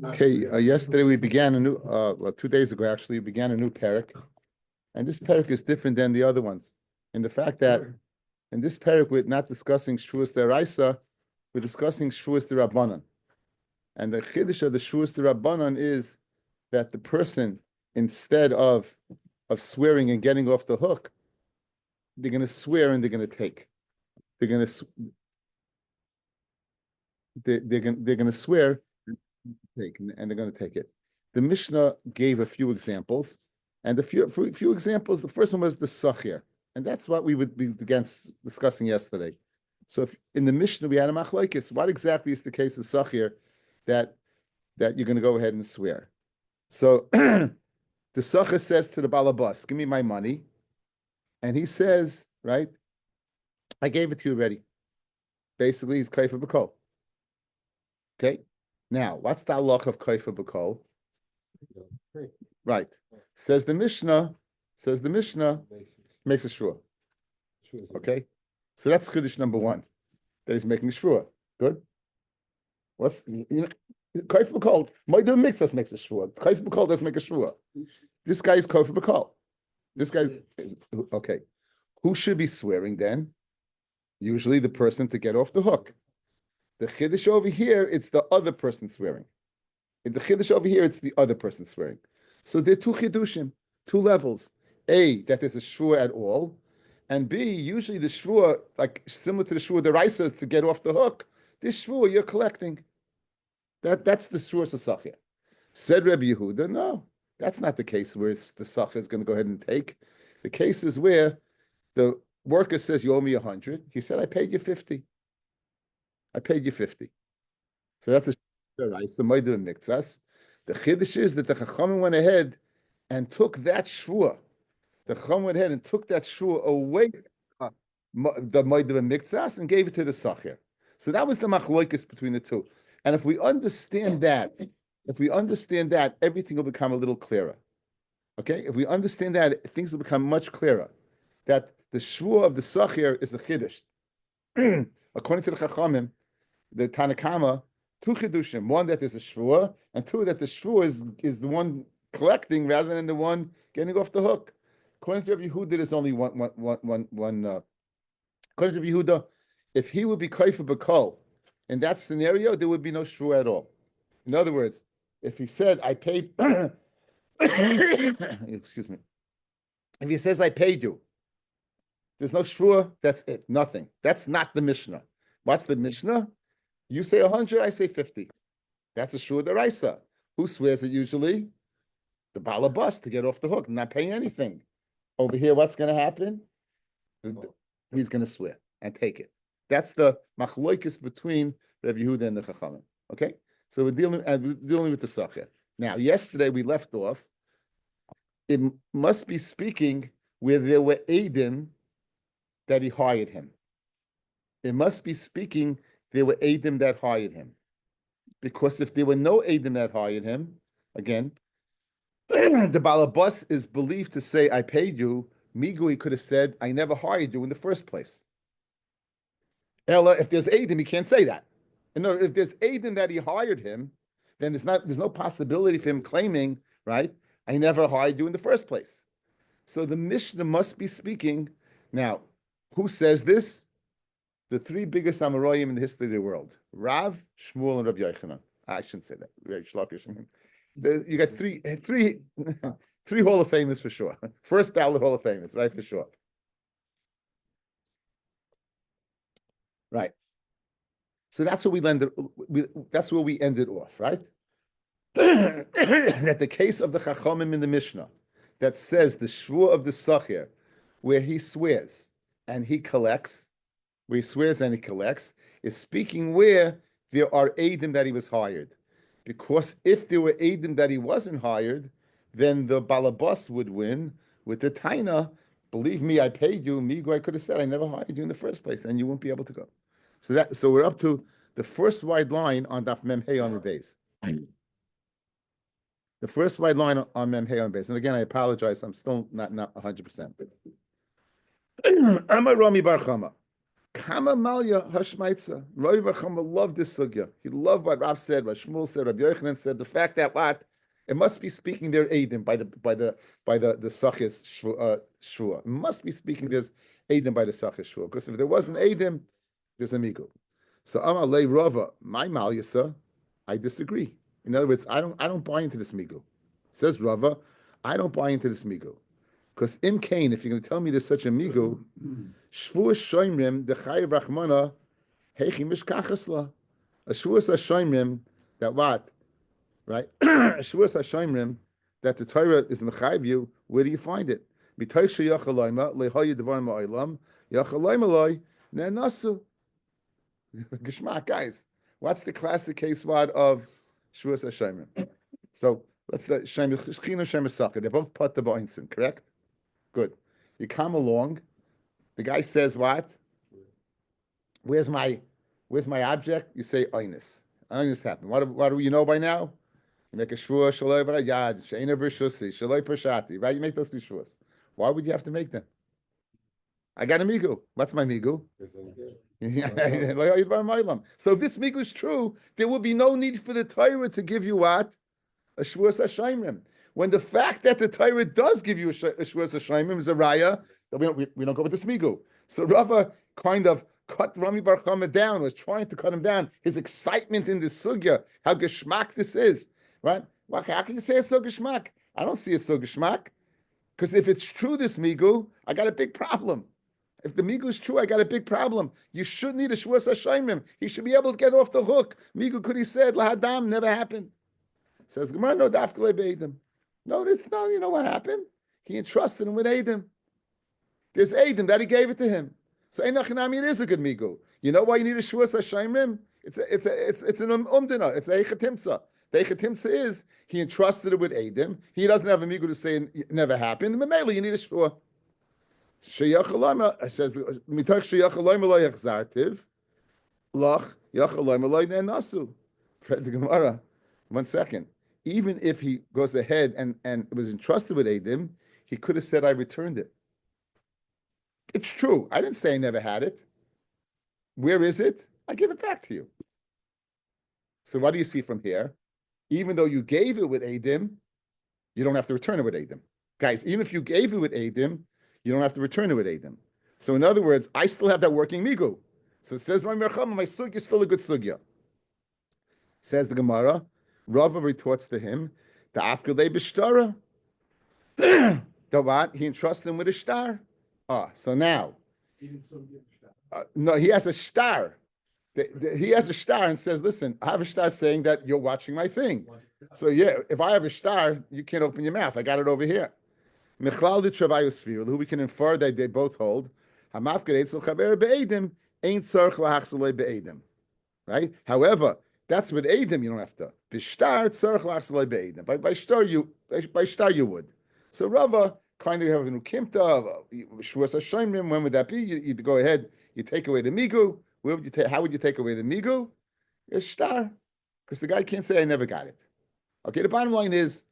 Okay, yesterday we began a new, 2 days ago actually, we began a new parak, and this parak is different than the other ones in the fact that in this parak we're not discussing Shevuous Deraisa, we're discussing Shevuous Derabbanan, and the chiddush of the Shevuous Derabbanan is that the person, instead of swearing and getting off the hook, they're going to swear and they're going to take. They're going to they're going to swear take, and they're going to take it. The Mishnah gave a few examples, and a few examples. The first one was the sachir, and that's what we would be discussing yesterday. So, if in the Mishnah we had a machlokes, what exactly is the case of sachir that you're going to go ahead and swear? So, the sachir says to the balabas, "Give me my money," and he says, "Right, I gave it to you already." Basically, he's kaifa b'kol. Okay. Now, what's the halach of kaifa b'kol? Right. Says the Mishnah, makes a shvua. Okay. So that's chiddush number one. That he's making a shvua. Good. What's kaifa b'kol? Moedim mitzvahs makes a shvua. Kaifa b'kol doesn't make a shvua. This guy is kaifa b'kol. This guy is okay. Who should be swearing then? Usually the person to get off the hook. The chiddush over here, it's the other person swearing. In the chiddush over here, it's the other person swearing. So there are two chidushim, two levels. A, that there's a shvua at all, and B, usually the shvua, like similar to the shvua the Raisa, is to get off the hook. This shvua you're collecting. That's the shvua sasachia. Said Rabbi Yehuda, no, that's not the case where the sachia is going to go ahead and take. The case is where the worker says you owe me 100. He said I paid you 50. I paid you 50. So that's a Raisa Moedim Miktsas. The chiddush is that the Chachamim went ahead and took that shvua. The Chachamim went ahead and took that shvua away from the Moedim Miktsas and gave it to the Sachir. So that was the machlokes between the two. And if we understand that, everything will become a little clearer. Okay? If we understand that, things will become much clearer. That the shvua of the Sachir is a chiddush. According to the Chachamim, the Tanakama, two chidushim: one that there's a shvua, and two that the shvua is the one collecting rather than the one getting off the hook. According to Rabbi Yehuda, there's only one. According to Rabbi Yehuda, if he would be kaifa b'kol, in that scenario, there would be no shvua at all. In other words, if he said, "I paid," excuse me, if he says, "I paid you," there's no shvua. That's it. Nothing. That's not the Mishnah. What's the Mishnah? You say 100, I say 50. That's a shvua deraisa. Who swears it usually? The balabas to get off the hook, not paying anything. Over here, what's going to happen? He's going to swear and take it. That's the machlokes between Rabbi Yehuda and the Chachamim. Okay, so we're dealing with the sachir. Now, yesterday we left off. It must be speaking where there were eidim that he hired him. It must be speaking there were eidim that hired him. Because if there were no eidim that hired him, again, the balabas is believed to say, I paid you. Migu, he could have said, I never hired you in the first place. Ella, if there's eidim, he can't say that. And if there's eidim that he hired him, then there's no possibility for him claiming, right, I never hired you in the first place. So the Mishnah must be speaking. Now, who says this? The three biggest Amoraim in the history of the world: Rav, Shmuel, and Rabbi Yochanan. I shouldn't say that. You got three Hall of Famers for sure. First ballot Hall of Famers, right, for sure. Right. So that's where that's where we ended off, right? That the case of the Chachamim in the Mishnah that says the shvua of the Sachir, where he swears and he collects. Where he swears and he collects, is speaking where there are eidim that he was hired. Because if there were eidim that he wasn't hired, then the balabas would win with the taina. Believe me, I paid you. Migo, I could have said I never hired you in the first place, and you won't be able to go. So we're up to the first wide line on Daf Mem Hey on the days. The first wide line on Mem Hey on base. And again, I apologize. I'm still not 100%. Amar Rami Bar Chama. Kama Malya Hashmaitza. Rabbi Barchama loved this sugya. He loved what Rav said, what Shmuel said, Rabbi Yochanan said. The fact that what it must be speaking their Eidim by the Sachis Shua. It must be speaking this Eidim by the Sachis Shua. Because if there wasn't Eidim, there's a Migu. So Amar Le Rava, my Malyasa, I disagree. In other words, I don't buy into this Migu. Says Rava, I don't buy into this Migu. Because Im Kain, if you're going to tell me there's such a Migu, Shevuous Shoimrim, the Chayiv Rachmana, Heichi Mishkachasla. A Shevuous HaShoimrim, that what? Right? Shevuous HaShoimrim, that the Torah is Mechayiv you, where do you find it? B'toich Sheyachalaima, Lehoyi Devarim Ha'olam, Yachalaima Loi, Ne'nasu. Geshmak, guys. What's the classic case word of Shevuous HaShoimrim? So, let's say, Shem Shechina Shem Esachah. They're both put the Ba'insin, correct? Good. You come along. The guy says, "What? Where's my object?" You say, "Einus." Einus happened. What do you know by now? You make a shvua shaloi barayad she'ena b'shusi shaloi pershati. Right? You make those two shvuas. Why would you have to make them? I got a migu. What's my migu? So if this migu is true, there will be no need for the Torah to give you what? A Shevuous HaShoimrim. When the fact that the Torah does give you a Shevuous HaShoimrim is a raya, we don't go with this migu. So Rava kind of cut Rami Bar Chama down, was trying to cut him down. His excitement in this sugya, how geschmack this is, right? Well, how can you say it's so geschmack? I don't see it so geschmack. Because if it's true, this migu, I got a big problem. If the migu is true, I got a big problem. You should need a Shevuous HaShoimrim. He should be able to get off the hook. Migu could he said, lahadam, never happened. Says Gemara, no, dafkele be'edim. No, it's no. You know what happened? He entrusted him with Edim. There's Edim that he gave it to him. So Einachinami, it is a good migu. You know why you need a Shevuous HaShoimrim? It's an umdina. It's a echatimsa. The echatimsa is he entrusted it with Edim. He doesn't have a migu to say it never happened. Mamela, you need a shvua. Sheyachalama says mitach sheyachalama lo yachzartiv lach yachalama lo ne'nasu. Fred the Gemara. 1 second. Even if he goes ahead and was entrusted with Edim, he could have said, I returned it. It's true. I didn't say I never had it. Where is it? I give it back to you. So what do you see from here? Even though you gave it with Edim, you don't have to return it with Edim. Guys, even if you gave it with Edim, you don't have to return it with Edim. So in other words, I still have that working migu. So it says, my sugya is still a good sugya. Says the Gemara, Rava retorts to him, the afkele b'shtara. The what? He entrusts him with a star. So now, no, he has a star. He has a star and says, listen, I have a star saying that you're watching my thing. So yeah, if I have a star, you can't open your mouth. I got it over here. Mechlal d'travayus who we can infer that they both hold. Hamafked etzel chaver be'edim ain't tzarich lahachsalei be'edim. Right? However, that's with Edim, you don't have to. B'shtar tzarich lahachsalei be'edim. By shtar you would. So Rava kind of have a nukimta, Shevuous HaShoimrim. When would that be? You go ahead, you take away the migu. Where would you how would you take away the migu? It's shtar. Because the guy can't say, I never got it. Okay, the bottom line is,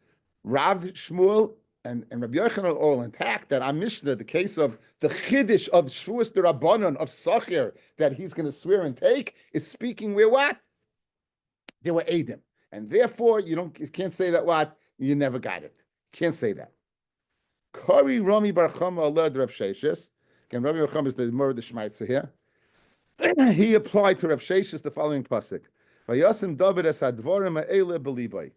Rav Shmuel and Rabbi Yochanan are all intact. That our Mishnah, the case of the Chiddush of Shevuous D'Rabbanan of Sachir, that he's going to swear and take, is speaking where what? They were Edim. And therefore, you can't say that what? You never got it. Can't say that. Kari Rami Bar Chama Allah Rav Sheshes. Again, Rami Bar Chama is the Murad Shmaitza here. He applied to Rav Sheshes the following pasuk: Vayasim David es hadvarim ha'ele b'libay,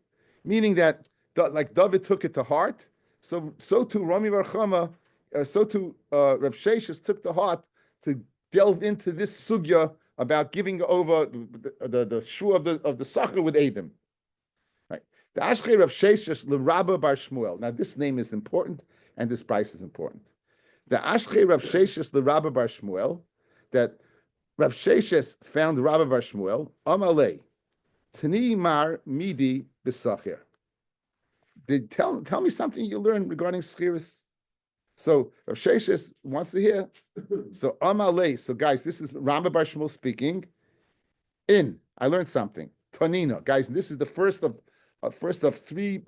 meaning that like David took it to heart, so too Rami Bar Chama, so too Rav Sheshes took to heart to delve into this sugya about giving over the shoe of the Sachar with Edim. Right. The Ashkei Rav Sheshes l'Rabba Bar Shmuel. Now this name is important and this price is important. The Ashkei Rav Sheshes l'Rabba Bar Shmuel, that Rav Sheshes found Rabbi Bar Shmuel, Amalei, Tani Mar Midi B'Sachir. Tell me something you learned regarding Schiris. So Rav Sheshes wants to hear. So Amalei. So guys, this is Rabbi Bar Shmuel speaking. I learned something. Tanina, guys. This is the first of three.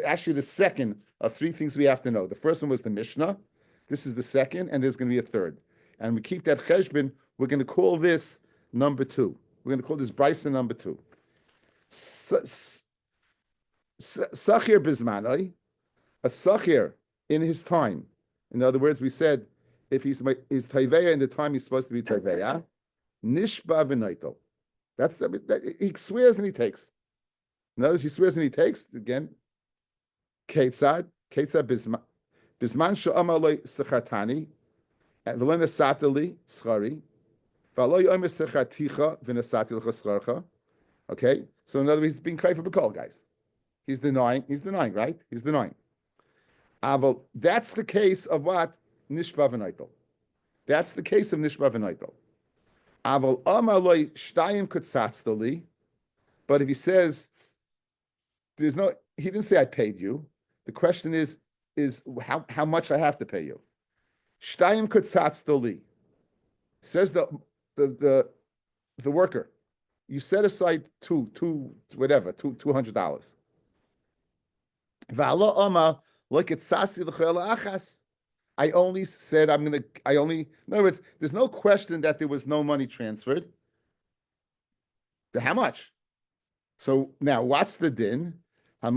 Actually, the second of three things we have to know. The first one was the Mishnah. This is the second, and there's going to be a third. and we keep that cheshbon, we're going to call this number 2. We're going to call this Bryson number 2. Sachir bismanoi, a sachir in his time. In other words, we said if he's taiveya in the time he's supposed to be taiveya, nishba v'noitel. He swears and he takes. In other words, he swears and he takes again. Ketzad bisman she'amar lo sechatani v'lo nesata li schari v'lo yomer secharticha v'nesati l'cha scharcha. Okay, so in other words, he's being kaifa b'kol, guys. He's denying, right? He's denying. Aval, that's the case of what? Nishba v'noitel. That's the case of Nishba v'noitel. Aval amar lo shtayim kutzatztali, but if he says, he didn't say I paid you. The question is how much I have to pay you. Shtayim kutzatztali. Says the worker, you set aside $200. V'alo ama look at sasi l'chel achas. I only said in other words, there's no question that there was no money transferred. How much? So now what's the din? So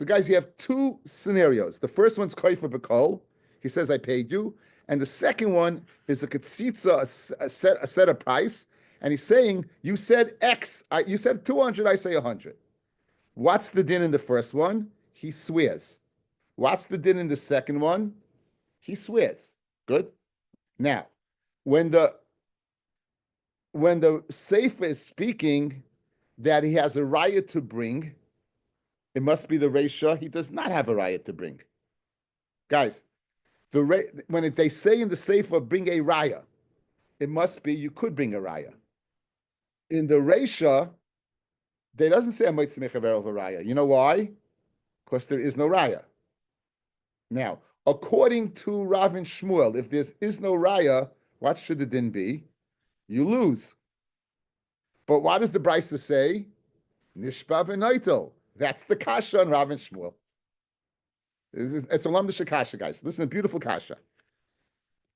guys, you have 2 scenarios. The first one's kaifa b'kol. He says, I paid you. And the second one is a ketzitza, a set of price. And he's saying, you said X. You said 200, I say 100. What's the din in the first one? He swears. What's the din in the second one? He swears. Good. Now, when the sefer is speaking that he has a raya to bring, it must be the reisha. He does not have a raya to bring. Guys, when they say in the sefer, bring a raya, it must be you could bring a raya. In the reisha, they doesn't say a moitzimech aver of a raya. You know why? Because there is no raya. Now, according to Rav and Shmuel, if there is no raya, what should the din be? You lose. But what does the Brisa say? Nishba v'noitel. That's the kasha on Rav and Shmuel. It's a lamdish kasha, guys. Listen, a beautiful kasha.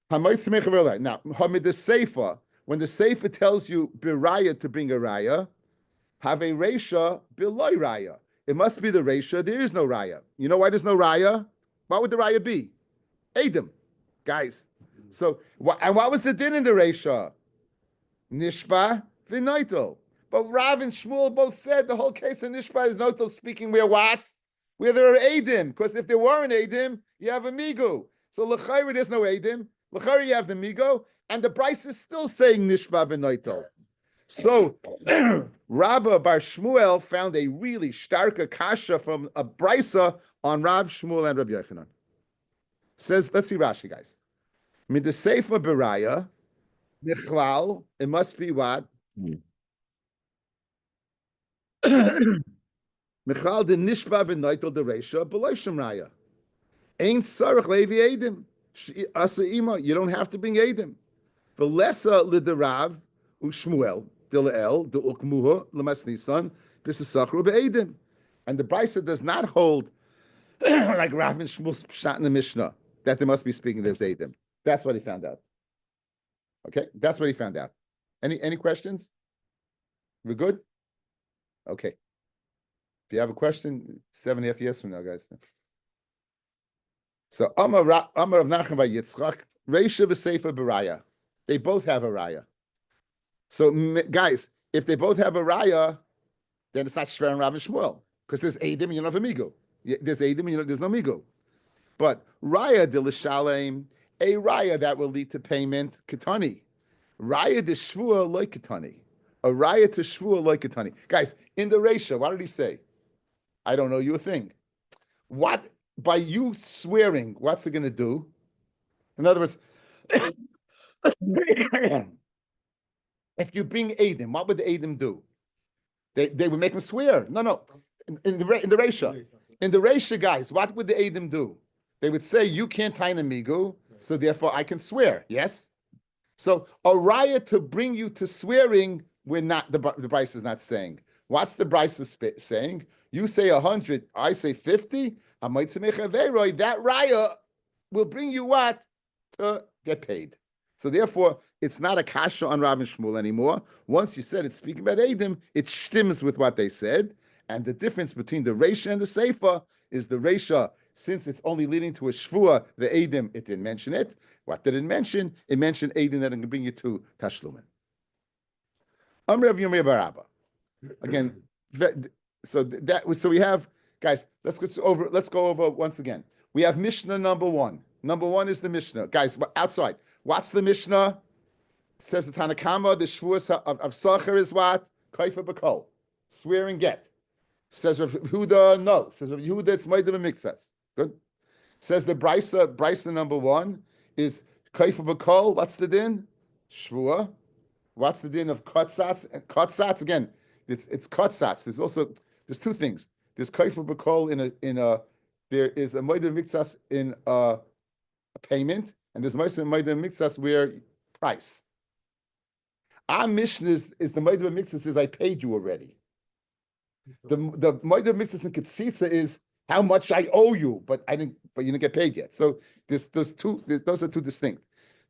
Now, hamid the sefer, when the sefer tells you biraya to bring a raya, have a reisha beloy raya. It must be the reisha. There is no raya. You know why there's no raya? What would the raya be? Adam, guys. So, and what was the din in the reisha? Nishba v'noitel. But Rav and Shmuel both said the whole case of Nishba is noitel, speaking where what? Where there are Adim. Because if there weren't Adim, you have a Migo. So l'chayra there's no Adim. L'chayra you have the Migo. And the Bryce is still saying Nishba v'noitel. So Rabbi Bar Shmuel found a really starka kasha from a Brysa on Rav Shmuel and Rabbi Yochanan. Says, let's see Rashi, guys. Mid the Sefer Beraya, Michlal, it must be what? Michal de Nishba v'noitel de Reisha b'loishim raya. Ain't sarach levi edim. Asa ima, you don't have to bring edim. V'lesa liderav u'shmuel de le'el de ukmuha l'mas nisan b'sesachru be'edim. And the Brisa does not hold like Rav and Shmuel's pshat in the Mishnah that they must be speaking there's edim. That's what he found out. Okay, that's what he found out. Any questions? We're good? Okay. If you have a question, 7.5 years from now, guys. So Amar Rav Nachman by Yitzchak, Reisha v'Sefer B'Raya. They both have a raya. So guys, if they both have a raya, then it's not Shver and Rav and Shmuel, because there's Eidim and you don't have a Migo. There's Eidim and there's no Migo. But raya de l'shalem, a raya that will lead to payment, Ketani. Raya de Shvua like Ketani. A raya to Shvua like Ketani. Guys, in the Reisha, what did he say? I don't know you a thing. What, by you swearing, what's it going to do? In other words, if you bring Eidim, what would the Eidim do? They would make him swear. No. In the Reisha. In the Reisha, guys, what would the Eidim do? They would say, you can't tie an amigo, so therefore I can swear. Yes? So a raya to bring you to swearing, we're not, the Bryce is not saying. What's the Bryce saying? You say 100, I say 50. That raya will bring you what? to get paid. So therefore, it's not a kasha on Rav and Shmuel anymore. Once you said it's speaking about Eidim, it stims with what they said. And the difference between the Reisha and the Seifa is the Reisha, since it's only leading to a Shvua, the Eidim, it didn't mention it. What did it mention? It mentioned Eidim that it can bring you to Tashlumin. Rav Yomi bar Abba. Again, so we have, guys, let's go over once again. We have Mishnah number one. Number one is the Mishnah. Guys, outside. What's the Mishnah? It says the Tanakama, the Shevuous of Sachar is what? Kaifa B'kol. Swear and get. Says Rav Yehuda, no. Says Rav Yehuda, it's Maidav and Mikzas. Good. Says the Brisa number one is Kaifa B'kol. What's the din? Shvua. What's the din of Kotzatz? Kotzatz, again, it's Kotzatz. There's two things. There's Kaifa B'kol there is a Maidav Mikzas in a payment, and there's Maidav Mikzas where price. Our mission is the Maidav Mikzas is I paid you already. The Maidav Mikzas in Ketzitza is how much I owe you, but you didn't get paid yet. So those are two distinct.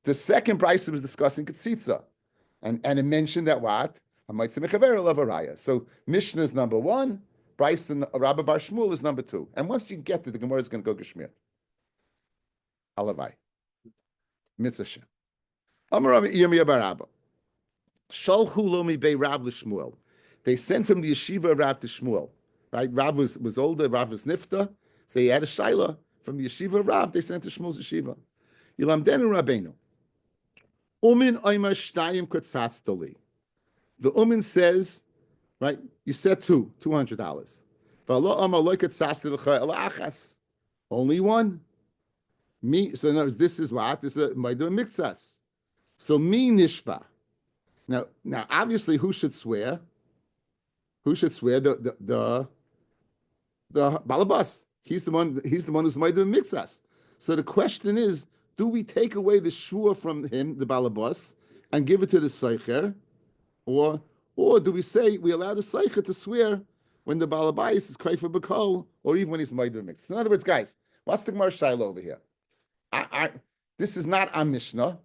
The second Brisa was discussing Ketzitza, and it mentioned that what? So Mishnah is number one, Brisa Rabbi Bar Shmuel is number two. And once you get there, the Gemara is going to go Geshmir. Alavai. Mitzvah Shem. Amar Yirmiyah bar Abba. Shalchu lo mi bei Rav l'Shmuel. They sent from the yeshiva of Rav to Shmuel. Right? Rav was older, Rav was nifta. So they had a shaila from the yeshiva of Rav. They sent to Shmuel's yeshiva. Yilamdenu Rabbeinu. Umin oima shtayim kotzatz doli. The Umin says, right? You said $200. V'alo amar lo kotzatz l'cha ela achas. Only one. Me. So no, this is what? This is a Maidav Mikzas. So me nishba. Now, obviously, who should swear? Who should swear? The balabas. He's the one who's Maidav Mikzas. So the question is, do we take away the shua from him, the balabas, and give it to the seicher, or do we say we allow the seicher to swear when the balabais is kaifa b'kol, or even when he's Maidav Mikzas? In other words, guys, what's the Gemara Shaila over here? This is not our Mishnah,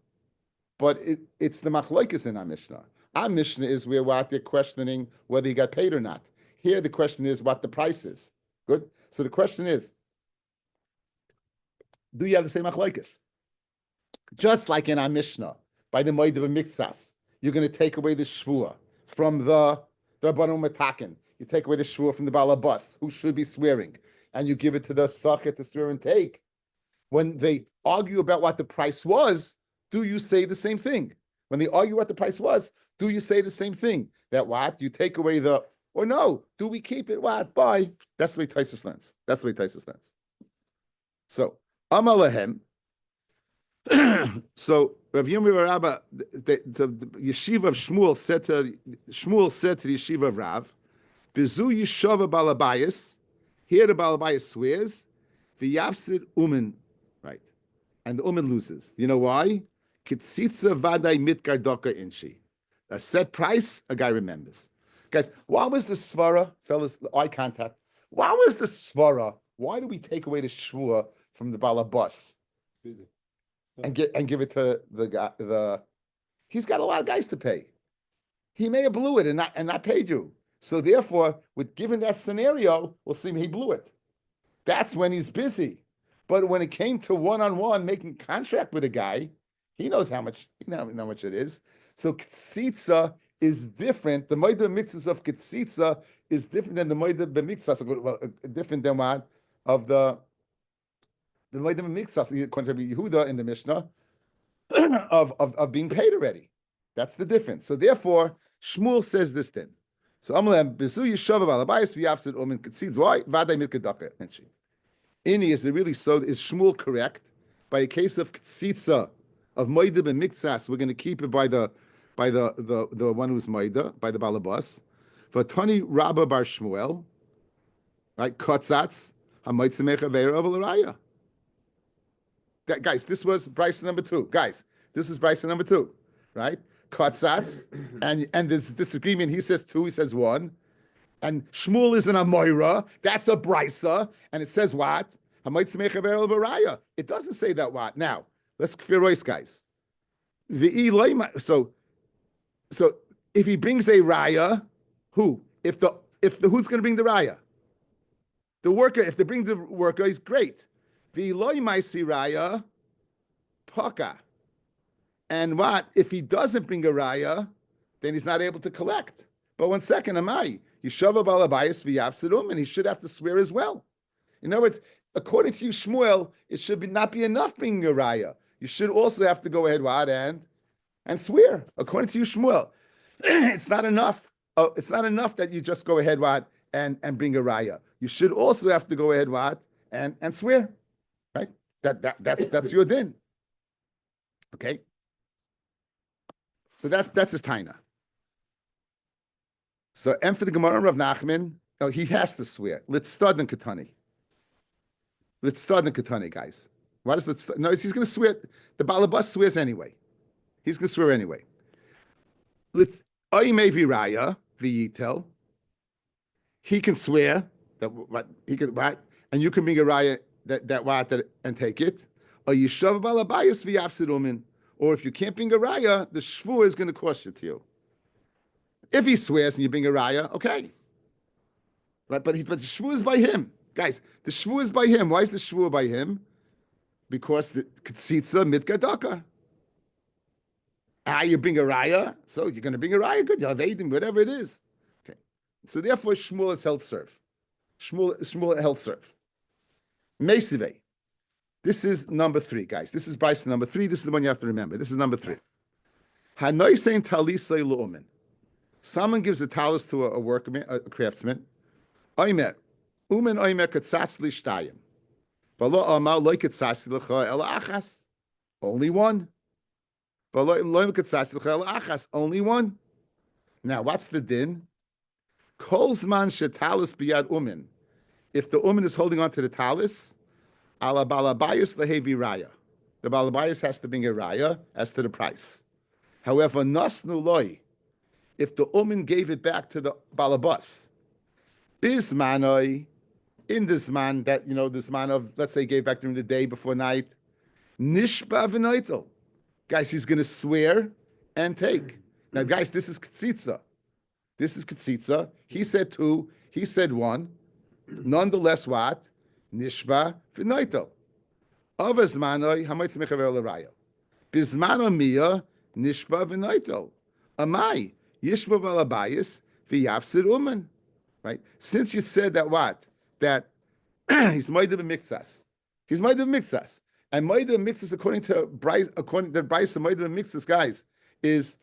but it's the machlokes in our Mishnah. Our Mishnah is where they're questioning whether he got paid or not. Here, the question is what the price is. Good? So the question is, do you have the same machlokes? Just like in our Mishnah, by the Maidav Mikzas, you're going to take away the shvua from the Rabbanon Matakin. You take away the shvua from the balabas, who should be swearing, and you give it to the sachet to swear and take. When they argue about what the price was, do you say the same thing? When they argue what the price was, do you say the same thing? That what? You take away or no? Do we keep it what? Bye. That's the way Taisus lands. So, Amalahem. So, Rav Yomi bar Abba, the yeshiva of Shmuel said to the yeshiva of Rav, Bezu Yeshava Balabayas, here the Balabayas swears, V'yafsid Umen, right? And the Umen loses. You know why? Kitzitza vaday mitgar doka inshi. A set price, a guy remembers. Guys, why was the svara, fellas, the eye contact? Why was the svara? Why do we take away the shvua from the balabas and give it to the guy? He's got a lot of guys to pay. He may have blew it and not paid you. So therefore, given that scenario, we'll see he blew it. That's when he's busy. But when it came to one-on-one making contract with a guy, he knows how much it is. So Ketzitza is different. The Maidav Mikzas of Ketzitza is different than the Maidav Mikzas, different than what? Of the Maidav Mikzas, according to Yehuda in the Mishnah, of being paid already. That's the difference. So therefore, Shmuel says this then. So Amalem, Bezu Yeshava Balabayas V'yafsid Omen Ketzitz. Why? Vaday Mitkadaka. Ini, is it really so? Is Shmuel correct? By a case of Ketzitza, of Maidav and Mikzas, we're going to keep it by the one who's Maidav, by the Balabas. Vatani Rabba bar Shmuel, right? Kotzatz, HaMaitzemech Aveira of L'Raya. Guys, this was Bryce number 2. Guys, this is Bryce number 2, right? Kotzatz, and there's disagreement. He says 2, he says 1. And Shmuel is an Amoira. That's a Brisa. And it says what? It doesn't say that what? Now, Let's kfirois, guys. So if he brings a raya, who? If the who's going to bring the raya? The worker. If they bring the worker, is great. The loy maisi raya, paka. And what if he doesn't bring a raya? Then he's not able to collect. But 1 second, Amai, Yeshava balabayis v'yafsidum, and he should have to swear as well. In other words, according to you, Shmuel, it should not be enough bringing a raya. You should also have to go ahead, what, and swear. According to you, Shmuel, it's not enough. It's not enough that you just go ahead, what, and bring a raya. You should also have to go ahead, what, and swear. Right? That's your din. Okay. So that's his taina. So, and for the Gemara of Nachman, he has to swear. Let's start in Katani. Let's start in Katani, guys. Why does let's? No, he's going to swear. The balabas swears anyway. He's going to swear anyway. Let's Oime viraya v'yitel. He can swear that what he can what, and you can bring a raya that and take it. Or yishav balabayas v'yafsidumin. Or if you can't bring a raya, the shvuah is going to cost it to you. If he swears and you bring a raya, okay. Right, but the shvuah is by him. Guys, the shvuah is by him. Why is the shvuah by him? Because the ktsitsa mitgadaka. You bring a raya, so you're going to bring a raya, good. You have Eidim, whatever it is. Okay. So therefore, Shmuel is held serve. Shmuel held serve. Meisive. This is number 3, guys. This is Bryson number 3. This is the one you have to remember. This is number 3. Hanoisein talisei lu'umin. Someone gives a talis to a workman, a craftsman. Oimer. Umen oimer katsas li shtayim. V'lo amal lo katsas l'cha el achas. Only one. V'lo katsas l'cha el achas. Only one. Now, what's the din? Kol zman shetalis biyad umen. If the umen is holding on to the talis, ala balabayas lehevi raya. The balabayas has to bring a raya as to the price. However, nasnu loy. If the umen gave it back to the balabas, bismanoi, in this man that, this man of, let's say, gave back during the day before night, nishba v'noitel. Guys, he's going to swear and take. Now, guys, this is ktsitsa. This is ktsitsa. He said 2, he said 1. Nonetheless, what? Nishba v'noitel. Avazmanoi, hamaytz mechaver l'raya. Bismano mia, nishba v'noitel. Amai, yishba balabayis v'yafsid uman. Right? Since you said that what? That he's moed b'miktsas. He's moed b'miktsas. And moed b'miktsas, according to Bryce, moed b'miktsas, guys, is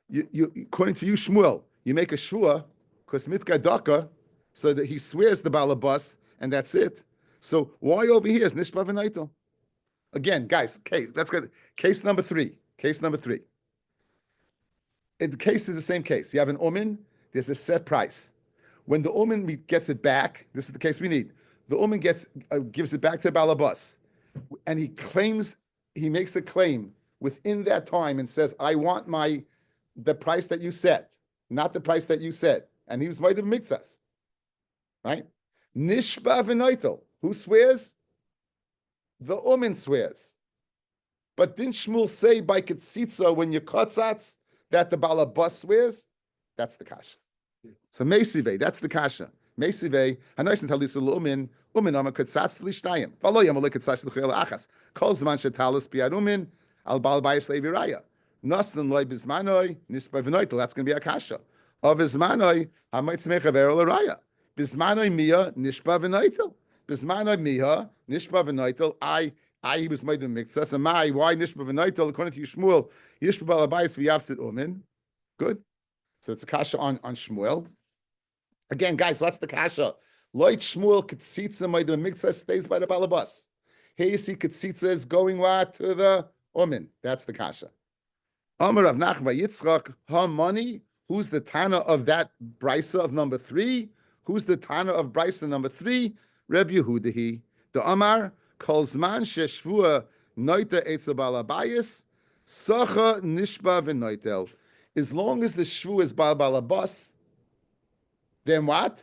you according to you, Shmuel, you make a shua, because mitgadaka, so that he swears the balabas, and that's it. So why over here is nishba v'naitel? Again, guys, let's go. Case number 3. Case number 3. The case is the same case. You have an umin, there's a set price. When the umin gets it back, this is the case we need. The umin gives it back to the balabas, and he makes a claim within that time and says, I want the price that you set, not the price that you said. And he was moed b'miktsas. Right? Nishba v'noitel. Who swears? The umin swears. But didn't Shmuel say by ktsitsa when you katzatz that the balabas swears? That's the kasha. So meisive, that's the kasha. Meisive, hanoisen talisa l'umin, umin ama katzatz l'shtayim. V'lo yamal katzatz l'chel achas. Kol zman shetalis biyad umin, al balabayis leviraya. Naslan loy bizmanoi, nisba v'noitel. That's going to be a kasha. Of bizmanoi, hamaytz mechaver l'raya. Bizmanoi mia, nishba v'noitel. Bizmanoi mia, nishba v'noitel. He was made in mixas. And why nishba v'noitel? According to Shmuel, yishba balabayis v'yafsid umin. Good. So it's a kasha on Shmuel. Again, guys, what's the kasha? Loit Shmuel ktsitza made in mixas stays by the balabas. Here you see ktsitza is going what to the umin. That's the kasha. Amar Rav Nachman Yitzchak ha money. Who's the Tana of that brisa of number 3? Who's the Tana of brisa number 3? Reb Yehudahi. The Amar kol zman sheshvua noita etzel balabayis sacha nishba v'noitel. As long as the shvu is by balabas, then what?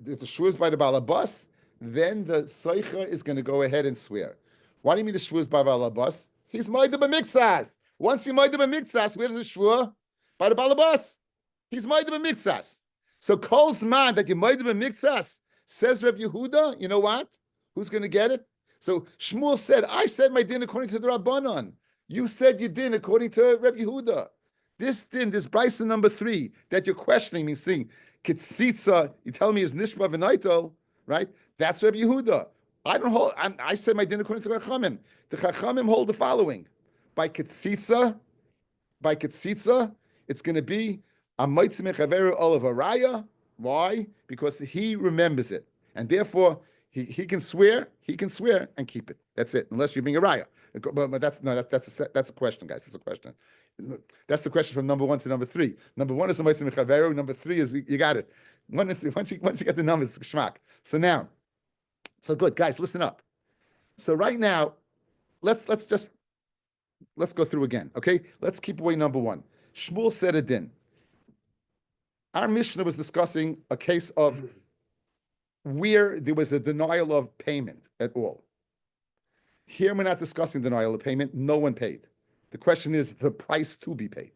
If the shvu is by the balabas, then the Soicha is going to go ahead and swear. What do you mean the Shvuah is by Balabas? He's Moed B'Miktsas. Once you Moed B'Miktsas, where does the Shvuah? By the Balabas. He's Moed B'Miktsas. So Kol's man that you Moed B'Miktsas, says Reb Yehuda, you know what? Who's going to get it? So Shmuel said, I said my din according to the Rabbanon. You said you din according to Reb Yehuda. This din, this Bryson number 3 that you're questioning me, saying, Kitzitza, you tell me is Nishma V'Naitel, right? That's Reb Yehuda. I don't hold, I said my din according to the Chachamim. The Chachamim hold the following. By Kitzitza, it's going to be a Moitzim Chaveru Olav Araya. Why? Because he remembers it. And therefore, he can swear and keep it. That's it, unless you're being a raya. But that's a question, guys. That's a question. That's the question from number 1 to number 3. Number 1 is the Moitzim Chaveru. Number 3 is you got it. 1 and 3. Once you get the numbers, it's geschmack. So now, so good, guys. Listen up. So right now, let's go through again. Okay, let's keep away number 1. Shmuel said a din. Our Mishnah was discussing a case of where there was a denial of payment at all. Here we're not discussing denial of payment. No one paid. The question is the price to be paid.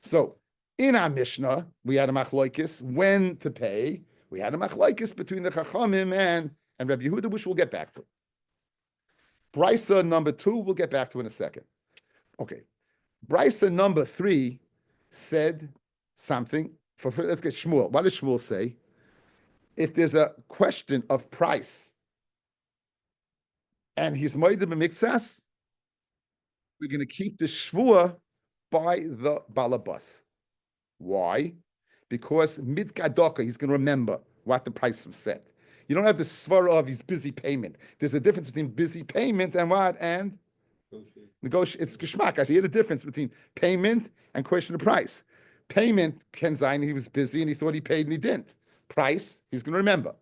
So in our Mishnah, we had a machlokes when to pay. We had a machlokes between the Chachamim and Rabbi Yehuda, which we'll get back to. Brisa number 2, we'll get back to in a second. Okay. Brisa number 3 said something. Let's get Shmuel. What does Shmuel say? If there's a question of price and he's moed b'miktsas, we're going to keep the shvuah by the balabas. Why? Because mid gadoka, he's going to remember what the price was set. You don't have the svara of his busy payment. There's a difference between busy payment and what? And negotiate. It's geschmack. I see the difference between payment and question of price. Payment, Ken Zayin, he was busy and he thought he paid and he didn't. Price, he's going to remember.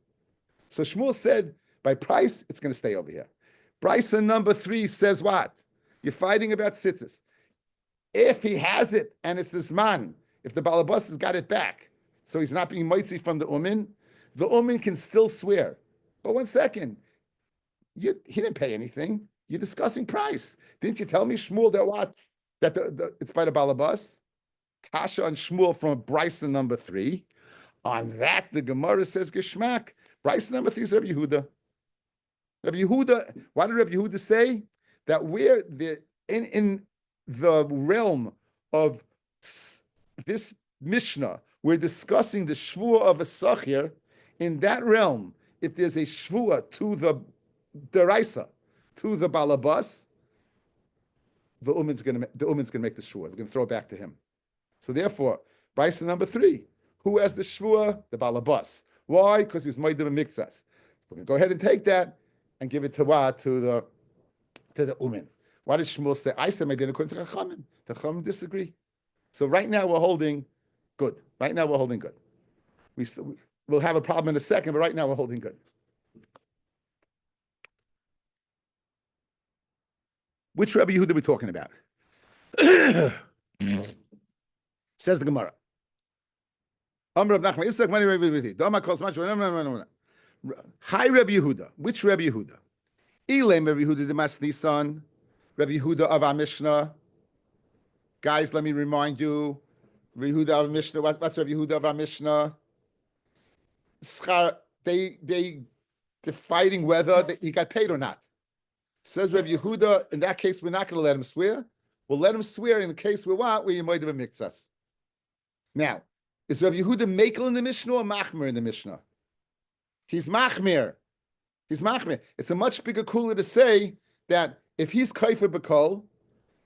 So Shmuel said, by price, it's going to stay over here. Bryson number 3 says what? You're fighting about tzitzis. If he has it and it's this man, if the balabas has got it back, so he's not being moitzi from the umin can still swear. But 1 second, he didn't pay anything. You're discussing price. Didn't you tell me, Shmuel, that what? That it's by the balabas? Kasha and Shmuel from Bryson number 3. On that, the Gemara says geschmack. Bryson number 3 is Rabbi Yehuda. Rabbi Yehuda, what did Rabbi Yehuda say? That we're in the realm of this Mishnah, we're discussing the shvuah of a sachir. In that realm, if there's a shvuah to the deraisa, to the balabas, the umin's going to make the shvuah. We're going to throw it back to him. So therefore, Bryson number 3, who has the shvuah? The balabas. Why? Because he was moed b'miktsas. We're going to go ahead and take that and give it to what? To the umin. What does Shmuel say? I said my din according to Chachamim. The Chachamim disagree. So right now we're holding good. We'll have a problem in a second, but right now we're holding good. Which Rabbi Yehuda are we talking about? Says the Gemara. Hi, Rabbi Yehuda. Which Rabbi Yehuda? Elem Rabbi Yehuda the Masnisan, Rabbi Yehuda of our Mishnah. Guys, let me remind you, Rabbi Yehuda of our Mishnah. What's Rabbi Yehuda of our Mishnah? They're fighting whether he got paid or not. Says Rabbi Yehuda, in that case, we're not going to let him swear. We'll let him swear in the case where what? Where you might have a mixas. Now, is Rabbi Yehuda Mekel in the Mishnah or Machmir in the Mishnah? He's Machmir. It's a much bigger cooler to say that if he's Kaifer B'Kol,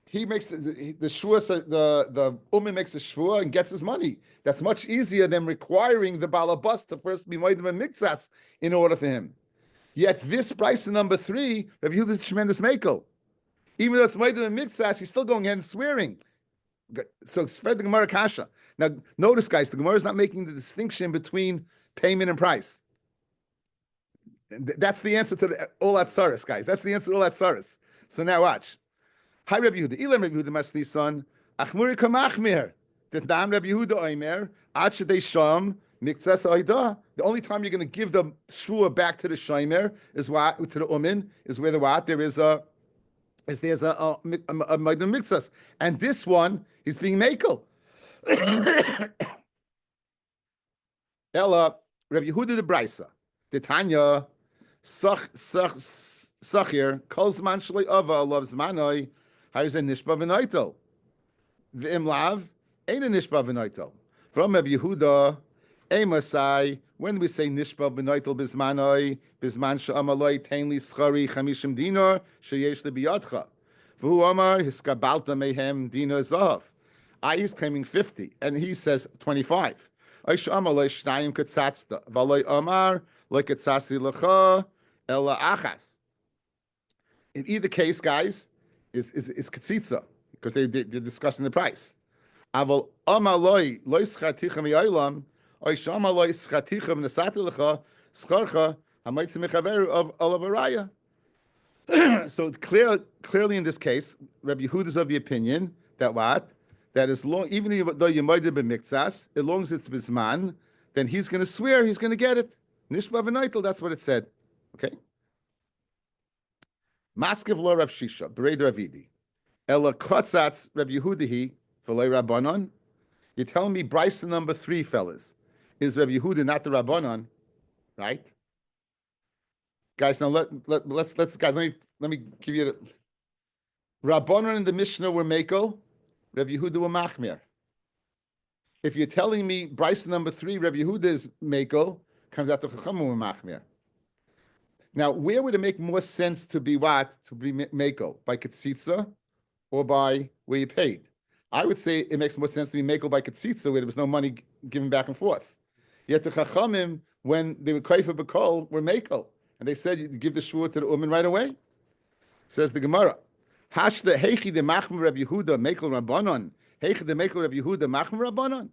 he makes the shvuah, the umin makes the shvuah and gets his money. That's much easier than requiring the balabas to first be moedim and miktsas in order for him. Yet this price number 3, Rabbi Yehuda is a tremendous mekel. Even though it's moedim and miktsas, he's still going ahead and swearing. So spread the Gemara kasha. Now notice, guys, the Gemara is not making the distinction between payment and price. That's the answer to all that saris, guys. That's the answer to all that saris. So now watch. Hi, Rabbi Yehuda. Ilam Rabbi Yehuda Masni son. Achmuri kamachmir. That Rabbi Yehuda Omer. Ad shedei sham Mikzas Oida. The only time you're going to give the shvua back to the shomer is what to the umin is where the what there's a mikzas, and this one he's being makel. Ella Rabbi Yehuda the Brisa, the Tanya Sachir Kolzman Shlei Ava loves Manoi. How's a nishba v'noitel? V'im lav ain't a nishba v'noitel. From Rabbi Yehuda, Emasai, when we say nishba v'noitel bismanoi, bisman she'amaloi tainli schari chamishim dinar sheyesh lebiyadcha. V'hu amar hiskabalta mehem dinar zahav. He's claiming 50, and he says 25. Aish amaloi shnayim ketzatzta. V'aloi amar lo ketzatzi lecha ela achas. In either case, guys, is ketzitza, because they're discussing the price. Aval amaloi lo schaticha mi'olam, oy shamaloi schaticha v'nesati lecha scharcha hamaitz mechaveru of olavaraya. So clearly in this case, Rabbi Yehuda is of the opinion that what? That as long, even though you might have been mikzas, as long as it's bisman, then he's going to swear he's going to get it. Nishba v'noitel, that's what it said. Okay? Maskiv lo Rav Shisha, Berei Ravidi. Ela kotzatz Rabbi Yehudahi, v'lei Rabbanon. You're telling me Bryson number 3, fellas, is Rabbi Yehuda, not the Rabbanon, right? Guys, now let's guys, let me give you the Rabbanon in the Mishnah were Mekel, Rabbi Yehuda were Machmir. If you're telling me Bryson number 3, Rabbi Yehuda is Mekel, comes out to Chachamim were Machmir. Now, where would it make more sense to be what? To be Mekel? By Ketzitza or by where you paid? I would say it makes more sense to be Mekel by Ketzitza, where there was no money given back and forth. Yet the Chachamim, when they were Kaifa B'Kol, were Mekel. And they said you give the shvua to the Uman right away. Says the Gemara. Hashda Heichi de Machmir Rabbi Yehuda Mekel Rabbanon. Heichi de Mekel Rabbi Yehuda Machmir Rabbanon.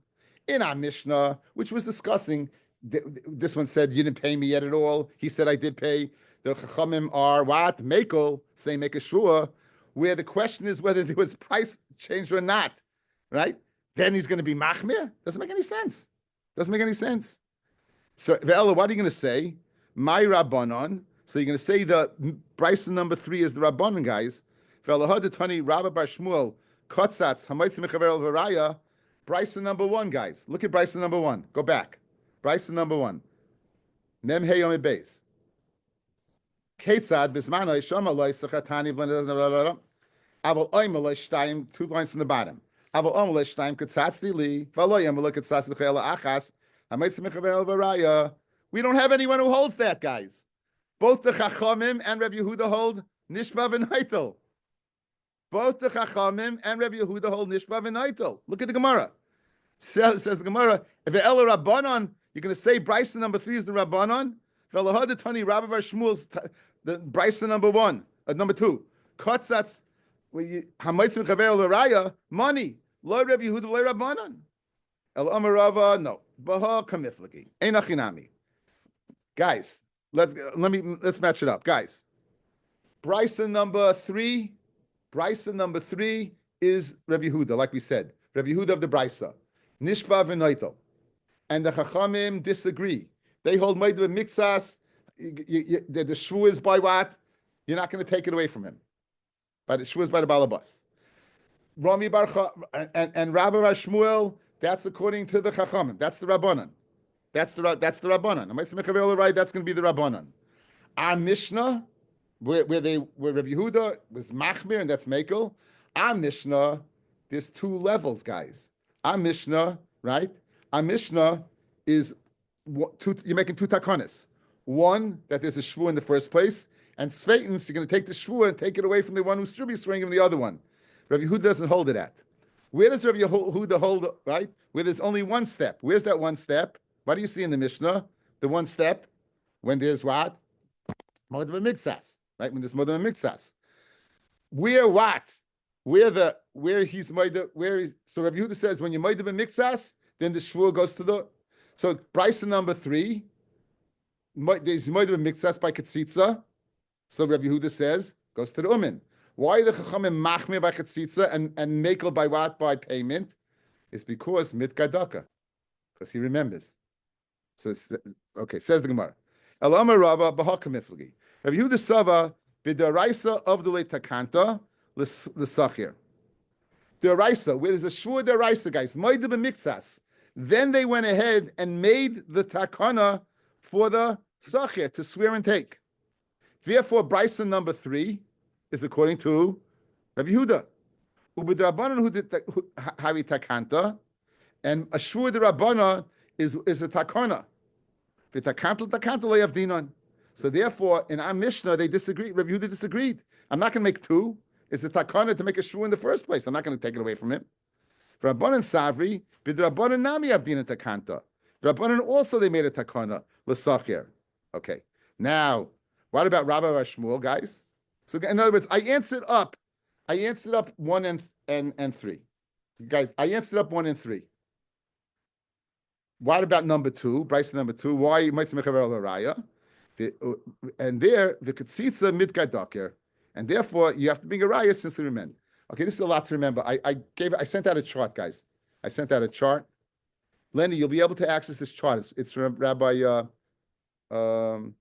In our Mishnah, which was discussing, this one said, you didn't pay me yet at all. He said, I did pay. The Chachamim are what? Mekel, saying make a shua, where the question is whether there was price change or not, right? Then he's going to be Machmir? Doesn't make any sense. Doesn't make any sense. So, Ve'ela, what are you going to say? My Rabbanon. So you're going to say the Bryson number 3 is the Rabbanon, guys. Ve'ela hadetani Rabbi Bar Shmuel, Kotzatz, Hamaitz Mechaver El Varaya. Bryson number 1, guys. Look at Bryson number 1. Go back. Bryson number 1. Mem Hey Yom Beis. Ketzad Bismanoi Shamaloi Sachatani V'Aval Oimaloi Shtayim, 2 lines from the bottom. Aval Oimaloi Shtayim Ketzatzdi Li V'Aloi Oimaloi Ketzatzdi L'Chayla Achas Hamaitz Mechaver El Varaya. We don't have anyone who holds that, guys. Both the Chachamim and Rabbi Yehuda hold Nishba v'Naitel. Both the Chachamim and Rabbi Yehuda hold Nishba v'Naitel. Look at the Gemara. Says the Gemara, if the Ela Rabbanon, you're going to say Bryson number 3 is the Rabbanon. V'Alahad Tani Rabbi Bar Shmuel's the Bryson number 1, number 2. Kotzatz Hamaitzim Chaver L'Raya, money. Lo Rabbi Yehuda Lo Rabbanon. El Amarava, no. Baha Kamiflagi. Einachinami. Guys, let's match it up, guys. Bryson number 3 is Rabbi Yehuda, like we said. Rabbi Yehuda of the Brysa. Nishba v'noitel. And the Chachamim disagree. They hold Maidu Mikzas. The shvu is by what? You're not going to take it away from him. But the shvu is by the Balabas. Rami Bar and Rabbi Shmuel, that's according to the Chachamim. That's the Rabbanan. That's the Rabbanan. That's going to be the Rabbanan. Our Mishnah, where Rabbi Yehuda was Machmir, and that's Mekel. Our Mishnah, there's 2 levels, guys. Our Mishnah, right? Our Mishnah is you're making 2 takonis. One, that there's a shvu in the first place, and Sveitens, you're going to take the shvu and take it away from the one who should be swearing him the other one. Rabbi Yehuda doesn't hold it at. Where does Rabbi Yehuda hold, right? Where there's only one step. Where's that one step? What do you see in the Mishnah? The one step, when there's what? Modim Mixas, right? When there's Modim Mixas. Where what? Where he's Modim, so Rabbi Yehuda says, when you're Modim Mixas, then the Shvuah goes to the, so Bryson number 3, there's Modim Mixas by Ketzitza, so Rabbi Yehuda says, goes to the Umin. Why the Chachamim Machmir by Ketzitza and Mekel by what? By payment? It's because Mitgadaka, because he remembers. So okay, says the Gemara. Elama Rava b'hakamiflagi. Rabbi Yehuda Sava b'daraisa of the takanta l'sachir. Daraisa, where there's a shvur daraisa, guys. Moed b'miktsas. Then they went ahead and made the takana for the sachir to swear and take. Therefore, Brisa number 3 is according to Rabbi Yehuda. U'b'drabanan who did havi takanta, and a shvur derabana is a takana. So therefore, in our Mishnah, they disagreed. Rabbi Yehuda disagreed. I'm not going to make 2. It's a takana to make a shvur in the first place. I'm not going to take it away from him. Rabbanan Savri, b'drabanan nami avdina takanta. Rabbanan also they made a takana l'sachir. Okay. Now, what about Rabbi Shmuel, guys? So in other words, I answered up 1 and 3. Guys, I answered up 1 and 3. What about number 2? Bryce number 2. Why might mechaver al haraya? And there the katzitza mitgadaker, and therefore you have to bring a raya since we remember. Okay, this is a lot to remember. I sent out a chart, guys. I sent out a chart. Lenny, you'll be able to access this chart. It's from Rabbi Daf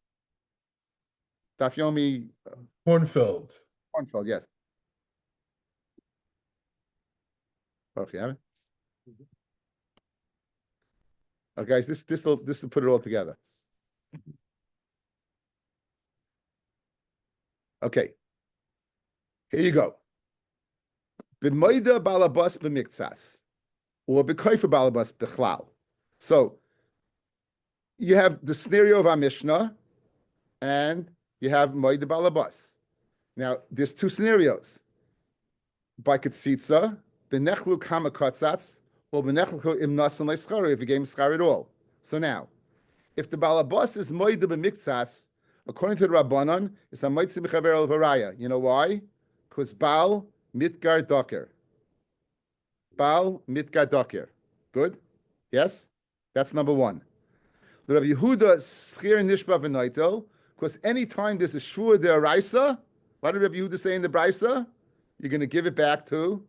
Yomi Kornfeld. Kornfeld, yes. Okay, guys, this will put it all together. Okay, here you go. B'moida balabas b'miktsas, or b'koifa balabas b'chlal. So you have the scenario of our Mishnah, and you have moida balabas. Now there's 2 scenarios. By katzitza, b'nechlu kama katzatz, or b'nechlu im nasan leischara, if you gave him schar at all. So now, if the balabas is moida b'miktsas, according to the Rabbanon, it's a moitzi mechaber al varaya. You know why? Because Baal mitgar doker. Baal mitgar doker. Good? Yes? That's number 1. The Rabbi Yehuda schir nishba v'noitel, because anytime there's a shvur de'araisa, what did Rabbi Yehuda say in the brisa? You're going to give it back to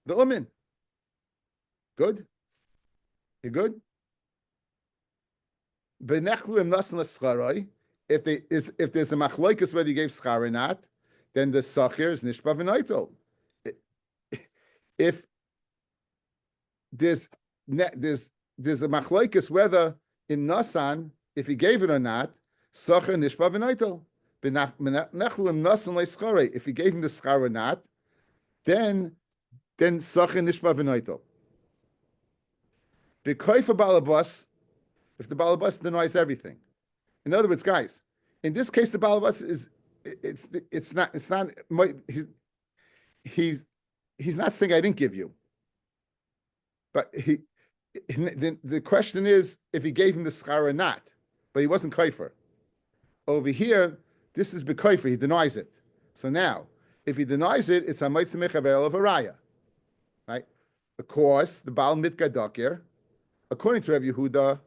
the umin. Good? You good? B'nechlu im nasan l'scharoi. If there's a machloikus whether you gave schar or not, then the sachir is nishba v'noitel. If there's a machloikus whether in nasan, if he gave it or not, sachir nishba v'noitel. B'nechlu im nasan l'scharoi. If he gave him the schar or not, then sachir nishba v'noitel. B'koifa balabas, if the balabas denies everything. In other words, guys, in this case, the balabas it's not he's not saying I didn't give you, but the question is if he gave him the schar or not, but he wasn't kaifer. Over here, this is bekaifer, he denies it. So now, if he denies it, it's a meitzimich averel of a raya, right? Of course, the Baal mitgadakir, according to Rabbi Yehuda,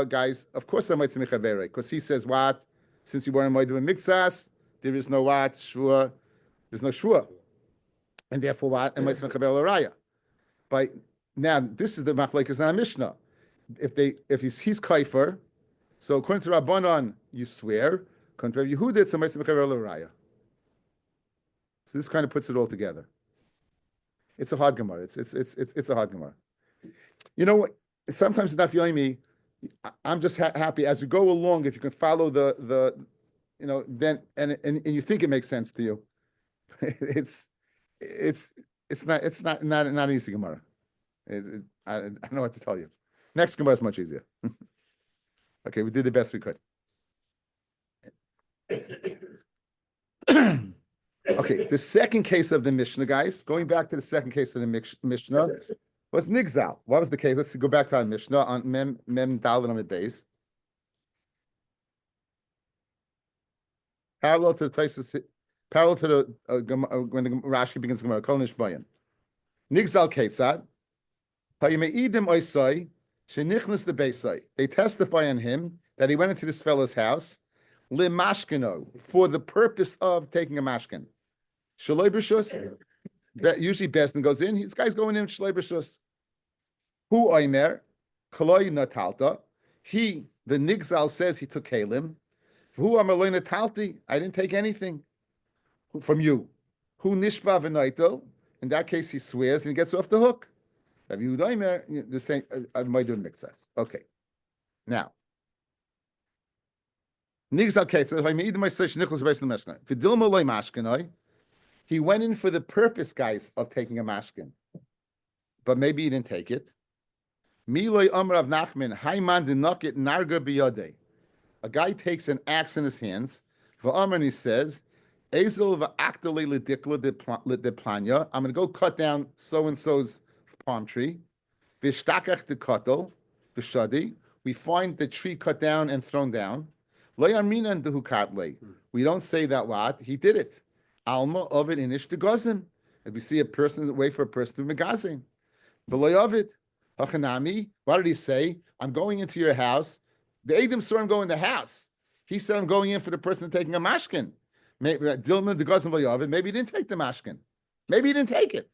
guys, of course I might say mechavere, because he says what? Since you weren't moedim miktsas, there is no what? Shua, there's no shua. And therefore what? And might say mechavere raya. But now this is the machlekes in our Mishnah. If he's kaifer, so according to Rabbanon, you swear. According to Rabbi Yehuda, it's a might say mechavere raya. So this kind of puts it all together. It's a hard gemara. It's a hard gemara. You know what? Sometimes in Daf Yomi, I'm just happy as you go along. If you can follow the then and you think it makes sense to you, it's not easy Gemara. I don't know what to tell you. Next Gemara is much easier. Okay, we did the best we could. Okay, the second case of the Mishnah, guys. Going back to the second case of the Mishnah. What's Nigzal? What was the case? Let's go back to our Mishnah on Mem Daled on the base. Parallel to the when the Rashi begins Gemara. Kol Nishbayan. Nigzal Ketzad. Hayimeidim Oisai Shenichnas the Beisai. They testify on him that he went into this fellow's house limashkino for the purpose of taking a mashkin. Shaloi b'shus. Usually Besdin goes in. This guy's going in Shaloi b'shus. Who Oimer? Kaloi natalta. He, the Nigzal, says he took Kalim. Who amaloi natalti? I didn't take anything from you. Who nishba v'naito? In that case, he swears and he gets off the hook. Rabbi Yehuda, the same. Might do mixas. Okay. Now, Nigzal case. If I made my such nicholas based on the mashkin, v'dilma loy mashkinoi. He went in for the purpose, guys, of taking a mashkin, but maybe he didn't take it. Miloi Amar of Nachman, Haiman dinakit narga biyode. A guy takes an axe in his hands. V'amar, and he says, Ezel v'aktale ledikla de planya. I'm going to go cut down so and so's palm tree. V'shtakach de kato v'shadi. We find the tree cut down and thrown down. Lo yarminan dehukatle. We don't say that what he did it. Alma of it inish de gozim. And we see a person wait for a person to megazim. V'lo of it. Hachanami. What did he say? I'm going into your house. The Adam saw him go in the house. He said, I'm going in for the person taking a mashkin. Maybe Dilma the Gazim Vayavid. Maybe he didn't take the mashkin. Maybe he didn't take it.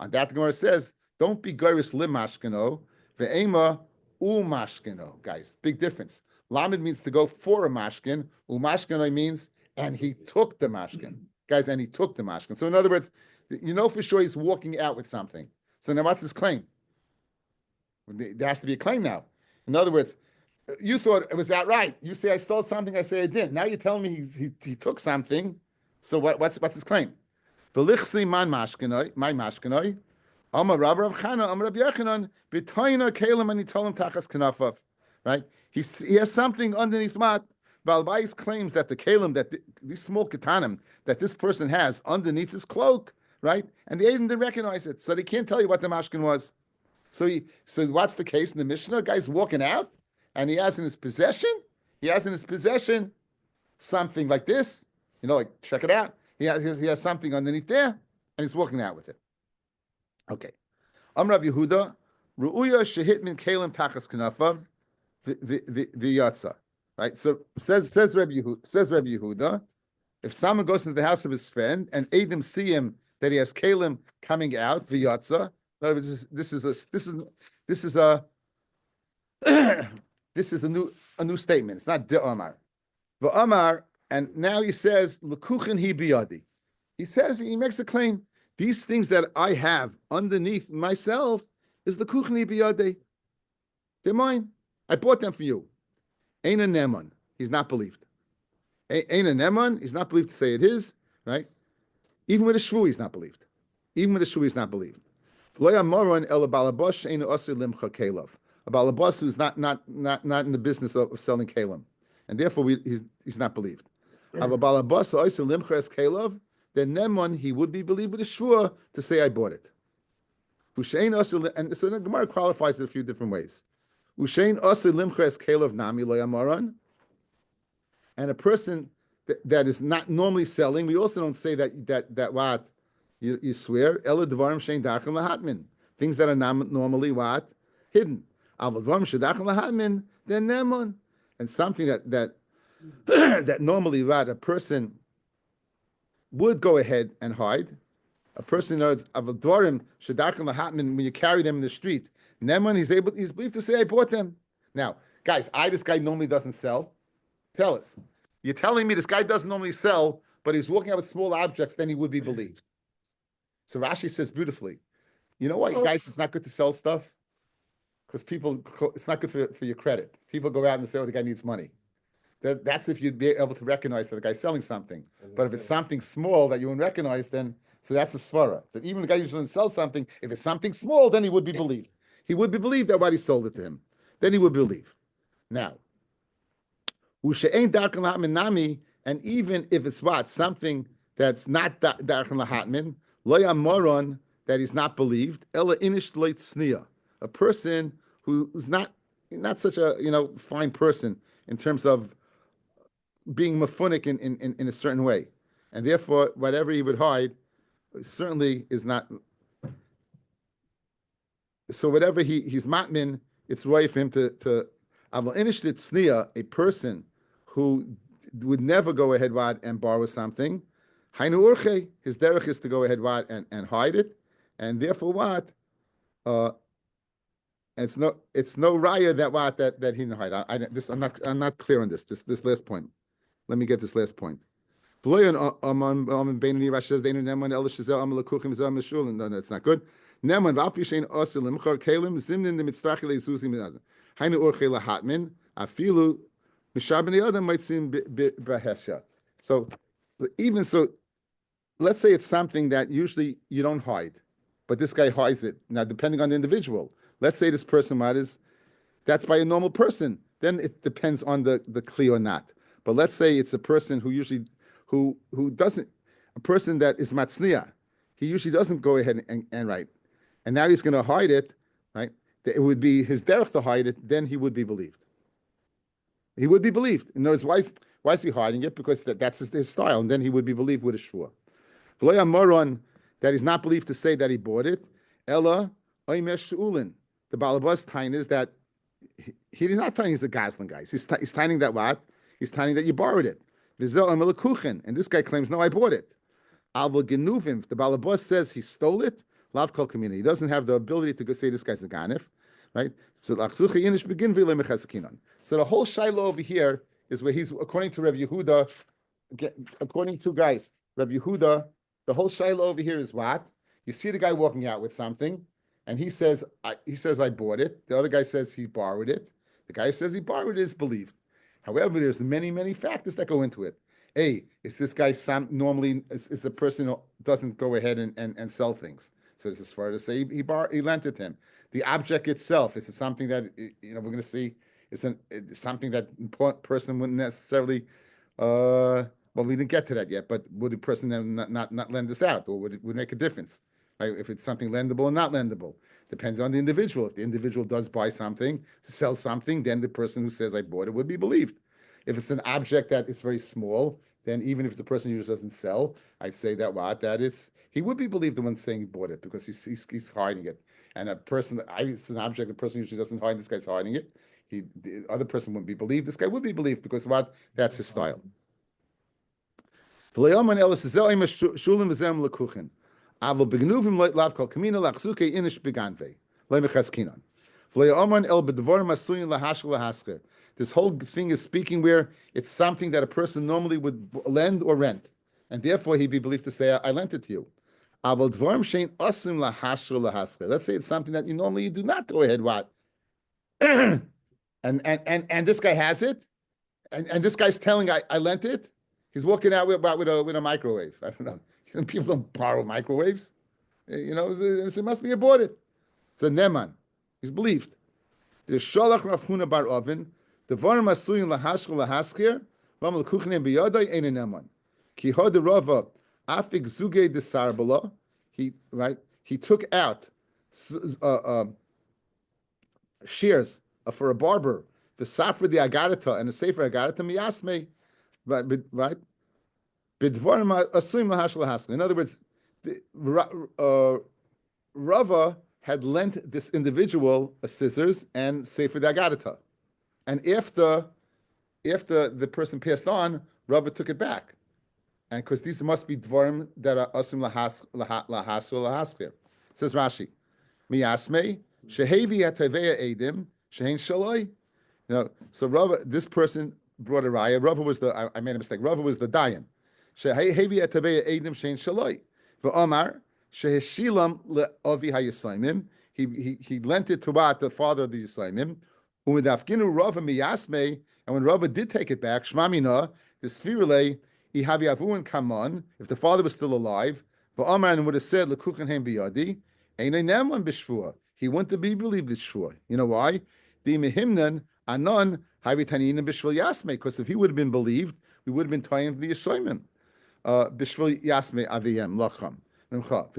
On that, the Gemara says, don't be goris lim mashkino, ve'ema u mashkino. Guys, big difference. Lamed means to go for a mashkin. U mashkino means, and he took the mashkin. Guys, and he took the mashkin. So in other words, you know for sure he's walking out with something. So now what's his claim? There has to be a claim now. In other words, you thought it was outright. You say I stole something. I say I didn't. Now you're telling me he took something. So what's his claim? V'lichsi man mashkenoi, my mashkenoi. Amar Rabbi Rav Chana, Amar Rabbi Yechanan, b'toina kelim and he told him tachas kanafav. Right? He has something underneath what? Balbais claims that the kelim, that these small katanim that this person has underneath his cloak, right? And the Aiden didn't recognize it, so they can't tell you what the mashkin was. So what's the case in the Mishnah? The guy's walking out, and he has in his possession something like this. You know, like check it out. He has something underneath there, and he's walking out with it. Okay. Amrav Yehuda, Ru'uya shehit min kelim tachas kanafav v'yatsa. Right. So says Rabbi Yehuda, if someone goes into the house of his friend and Adam see him that he has kelim coming out v'yatsa. This is a new statement. It's not de Amar. The Amar, and now he says l'kuchen hi biyadi. He makes a claim. These things that I have underneath myself is l'kuchen hi biyadi. They're mine. I bought them for you. Ein a neman. He's not believed. Ein a neman. He's not believed to say it is right. Even with a shvu, he's not believed. A balabas who's not in the business of selling kalim, and therefore he's not believed. Have a balabas limcha kalav, then neman he would be believed with a shvua to say I bought it. And so the Gemara qualifies it a few different ways. Ushein asa limcha kalav nami loyamaran, and a person that is not normally selling, we also don't say that what. You swear, Ela Dvarim Shein Darchen Lahatmin. Things that are normally what? Hidden. Aval Dvarim Shedachem Lahatmin, then Nemon. And something that normally what a person would go ahead and hide. A person knows Aval Dvarim Shedachem Lahatmin when you carry them in the street. Nemon, he's believed to say I bought them. Now, guys, this guy normally doesn't sell. Tell us. You're telling me this guy doesn't normally sell, but he's walking out with small objects, then he would be believed. So Rashi says beautifully, you know what, guys, it's not good to sell stuff because it's not good for your credit. People go out and say, oh, the guy needs money. That's if you'd be able to recognize that the guy's selling something. But if it's something small that you wouldn't recognize, then, so that's a svara. That even the guy who doesn't sell something, if it's something small, then he would be believed. He would be believed that what he sold it to him. Then he would believe. Now, and even if it's what? Something that's not darken lahatmin, Loya moron, that he's not believed. Ella inish leit snia, a person who's not such a fine person in terms of being mafunik in a certain way, and therefore whatever he would hide certainly is not. So whatever he's matmin, it's right for him to aval inish leit snia, a person who would never go ahead and borrow something. Hainu urche, his derech is to go ahead and hide it, and therefore what? And it's no raya that he didn't hide. I'm not clear on this last point. Let me get this last point. No, that's not good. Neman v'alpishein osil limchar kelim zimnin demitzrachile zuzim minazim. Hainu orchela hatmin afilu mishabni adam might seem bahesha. So even so, let's say it's something that usually you don't hide, but this guy hides it. Now, depending on the individual, let's say this person that's by a normal person. Then it depends on the kli or not. But let's say it's a person who usually who doesn't, a person that is matzniya, he usually doesn't go ahead and write. And now he's going to hide it, right? It would be his derech to hide it, then he would be believed. He would be believed. In other words, why is he hiding it? Because that's his style, and then he would be believed with a shvua. V'lo moron, that he's not believed to say that he bought it. Ella oimesh ulin. The balabas time is that he's not telling he's a Goslin guy. He's timing that what? He's timing that you borrowed it. And this guy claims, no, I bought it. Alva genuvim. The balabas says he stole it. Lav kol community. He doesn't have the ability to go say this guy's a ganif, right? So the whole shiloh over here is where he's, according to Rabbi Yehuda, according to guys, Rabbi Yehuda, the whole shiloh over here is what? You see the guy walking out with something, and he says, I bought it. The other guy says he borrowed it. The guy who says he borrowed it is believed. However, there's many, many factors that go into it. Is this guy normally is a person who doesn't go ahead and sell things? So this is far to say he lent it him. The object itself, is it something that we're going to see? It's something that person wouldn't necessarily. Well, we didn't get to that yet. But would the person then not lend this out, or would it make a difference? Right? If it's something lendable or not lendable, depends on the individual. If the individual does buy something, sell something, then the person who says I bought it would be believed. If it's an object that is very small, then even if it's a person who just doesn't sell, I'd say he would be believed the one saying he bought it because he's hiding it. And a person it's an object, the person usually doesn't hide. This guy's hiding it. The other person wouldn't be believed. This guy would be believed because that's his style. This whole thing is speaking where it's something that a person normally would lend or rent, and therefore he'd be believed to say, I lent it to you. Let's say it's something that you do not go ahead what? and this guy has it, and this guy's telling I lent it. He's walking out with a microwave. I don't know. People don't borrow microwaves. It must be he bought it. It's a neman. He's believed. The Shalach Rav Huna bar Ovin, the Varim Asuyin lahashkel lahaskir, Vam l'kuchnem biyadai ein neman. Ki hod Rava afik zuge de sarbala. He took out shears for a barber, the safra the agarata and the sefer agarata miyasme, right? Bidvarim Asuyin lahashkel lahaskir. In other words, Rava had lent this individual a scissors and sefer dagadata, and after the person passed on, Rava took it back, and because these must be dvarim that are asim lahaskir. Says Rashi, miyasmei shehevi ataveya edim shehein shaloi. So Rava, this person brought a raya. Rava was I made a mistake. Rava was the dayan. Shehevi ataveya edim shehein shaloi. V'omar. Sheheshilam le'avi haYisraimim. He lent it to the father of the Yisraimim. Umidafginu Rava miyasmei. And when Rava did take it back, Shmamina, the Sfirule, he havi avuin kamon. If the father was still alive, v'Amar would have said lekuchen hem biyadi. Einay nemlan b'shvua. He wouldn't be believed this shvua. You know why? The mehimnan anon havi taniyin b'shvul yasmei. Because if he would have been believed, we would have been tying the Yisraimim. B'shvul yasmei aviyem lacham. But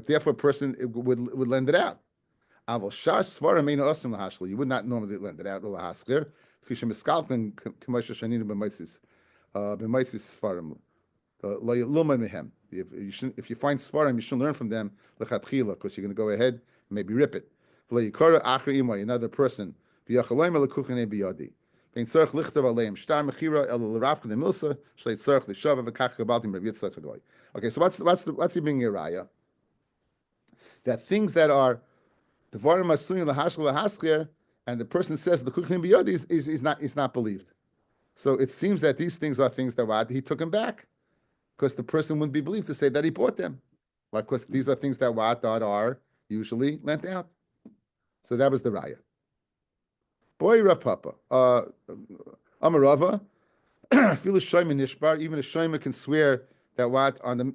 therefore, a person would lend it out. You would not normally lend it out. If you find svarim, you shouldn't learn from them because you're going to go ahead and maybe rip it. Another person. Okay, so what's the being a raya? that things that are Devarim Asuyin Lahashkel Lahasker, and the person says the Kuchlim Biyodi is not believed. So it seems that these things are things that he took him back, because the person wouldn't be believed to say that he bought them. Like, because these are things that are usually lent out. So that was the raya. Boy, Rav Papa. Amarava, feel a shayma nishbar, even a shayma can swear that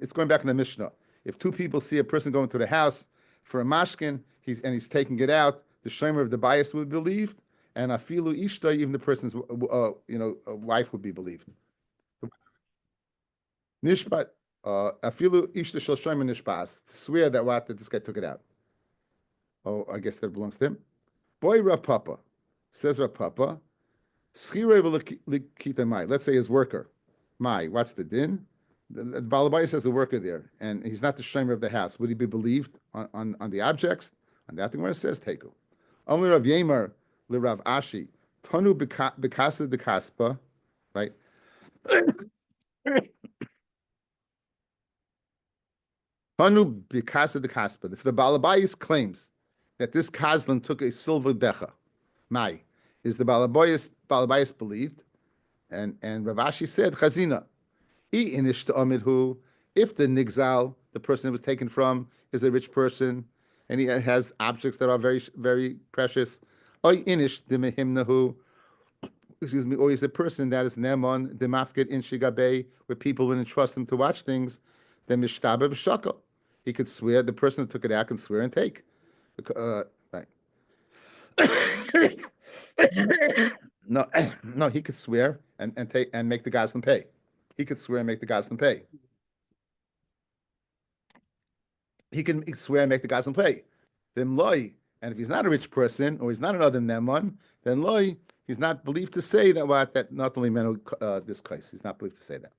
it's going back in the Mishnah. If two people see a person going to the house for a mashkin, he's taking it out, the shayma of the bias would be believed, and afilu ishta, even the person's wife would be believed. Nishbat, afilu ishta shel shayma nishbas, to swear that this guy took it out. Oh, I guess that belongs to him. Boy, Rav Papa, says Rav Papa, let's say his worker. What's the din? The Balabai says the worker there, and he's not the shamer of the house. Would he be believed on the objects? On that thing where it says Teku. Only Rav Yemer, le Rav Ashi, Tanu Bikasa de Kaspa, right? Tanu Bikasa de Kaspa. If the Balabais claims that this Kazlan took a silver becha, is the Balabais believed? And Rav Ashi said, Chazina, if the nigzal, the person it was taken from, is a rich person, and he has objects that are very, very precious, or he's a person that is nemon demafket in shigabe, where people would entrust him to watch things, then mishtabe v'shakal. He could swear, the person who took it out can swear and take. Right. No, he could swear and take and make the Goslin pay. He could swear and make the Goslin pay. He can swear and make the Goslin pay. Then loy, and if he's not a rich person or he's not another Neman, then loy, he's not believed to say that not only men this case. He's not believed to say that.